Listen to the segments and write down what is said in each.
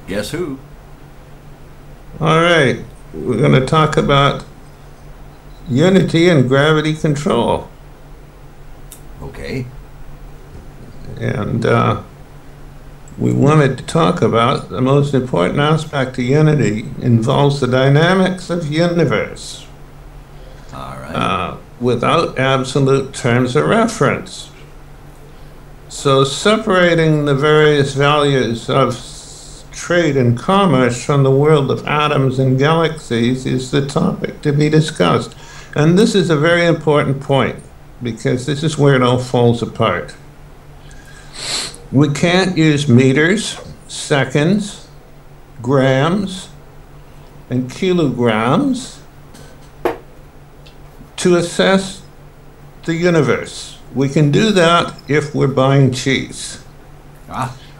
Guess who? All right, we're going to talk about unity and gravity control. Okay. And we wanted to talk about the most important aspect of unity involves the dynamics of universe. All right. Without absolute terms of reference. So separating the various values of trade and commerce from the world of atoms and galaxies is the topic to be discussed. And this is a very important point because this is where it all falls apart. We can't use meters, seconds, grams, and kilograms to assess the universe. We can do that if we're buying cheese.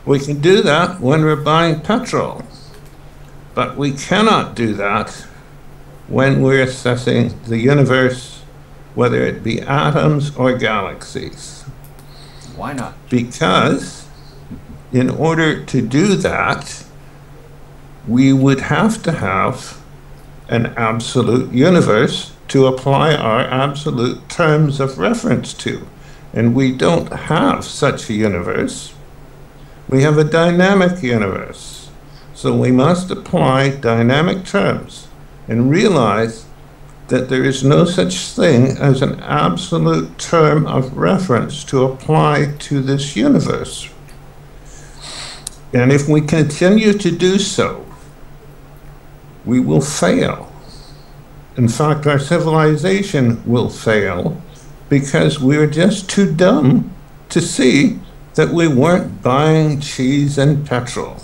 We can do that when we're buying petrol. But we cannot do that when we're assessing the universe, whether it be atoms or galaxies. Why not? Because in order to do that, we would have to have an absolute universe to apply our absolute terms of reference to. And we don't have such a universe. We have a dynamic universe. So we must apply dynamic terms and realize that there is no such thing as an absolute term of reference to apply to this universe. And if we continue to do so, we will fail. In fact, our civilization will fail because we're just too dumb to see that we weren't buying cheese and petrol.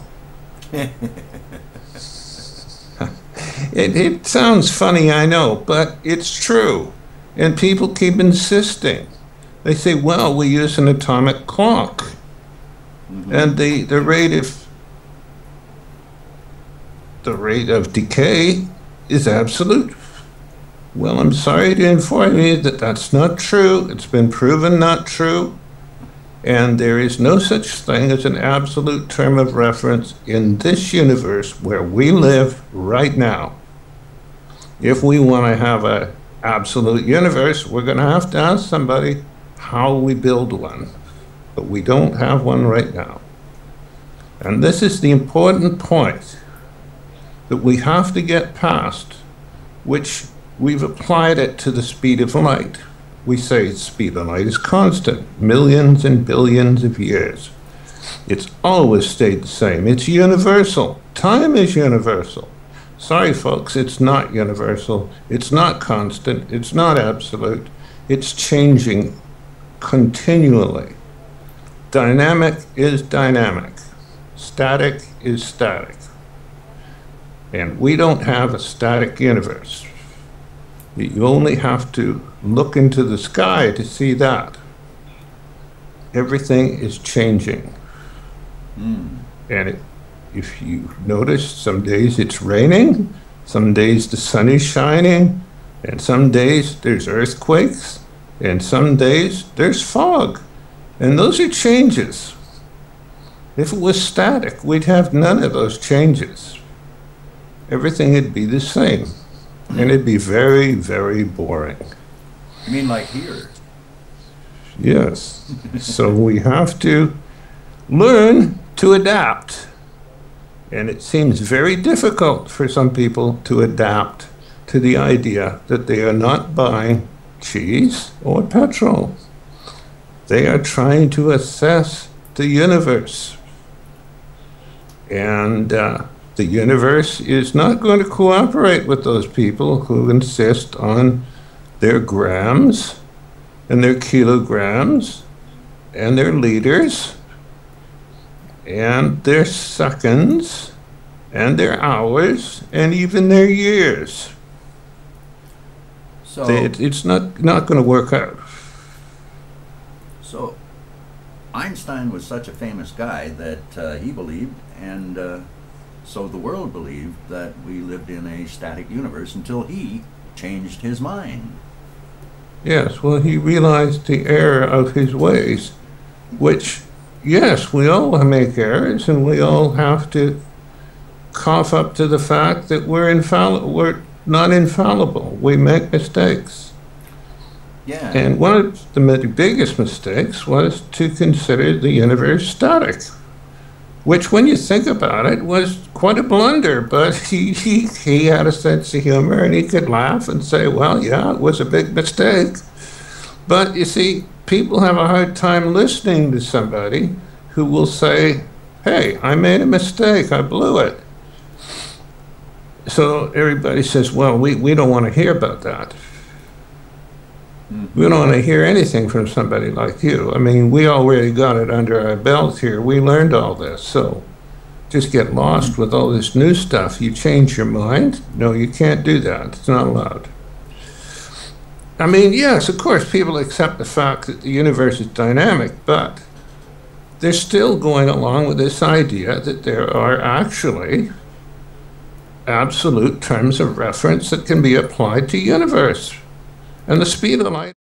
It sounds funny, I know, but it's true. And people keep insisting. They say, well, we use an atomic clock. And the rate of decay is absolute. Well, I'm sorry to inform you that that's not true. It's been proven not true. And there is no such thing as an absolute term of reference in this universe where we live right now. If we want to have an absolute universe, we're going to have to ask somebody how we build one. But we don't have one right now. And this is the important point that we have to get past, which we've applied it to the speed of light. We say the speed of light is constant, millions and billions of years. It's always stayed the same. It's universal. Time is universal. Sorry, folks, it's not universal. It's not constant. It's not absolute. It's changing continually. Dynamic is dynamic. Static is static. And we don't have a static universe. You only have to look into the sky to see that. Everything is changing. And if you notice, some days it's raining, some days the sun is shining, and some days there's earthquakes, and some days there's fog. And those are changes. If it was static, we'd have none of those changes. Everything would be the same. And it'd be very, very boring. You mean like here? Yes. So we have to learn to adapt. And it seems very difficult for some people to adapt to the idea that they are not buying cheese or petrol. They are trying to assess the universe. And the universe is not going to cooperate with those people who insist on their grams and their kilograms and their liters and their seconds and their hours and even their years. So it's not going to work out. So Einstein was such a famous guy that he believed, and so the world believed, that we lived in a static universe until he changed his mind. Yes, well, he realized the error of his ways, which, yes, we all make errors, and we all have to cough up to the fact that we're not infallible. We make mistakes. Yeah. And one of the biggest mistakes was to consider the universe static, which, when you think about it, was quite a blunder. But he had a sense of humor, and he could laugh and say, well, yeah, it was a big mistake. But you see, people have a hard time listening to somebody who will say, hey, I made a mistake, I blew it. So everybody says, well, we don't want to hear about that. We don't want to hear anything from somebody like you. I mean, we already got it under our belt here. We learned all this. So just get lost with all this new stuff. You change your mind? No, you can't do that. It's not allowed. I mean, yes, of course, people accept the fact that the universe is dynamic, but they're still going along with this idea that there are actually absolute terms of reference that can be applied to universe. And the speed of light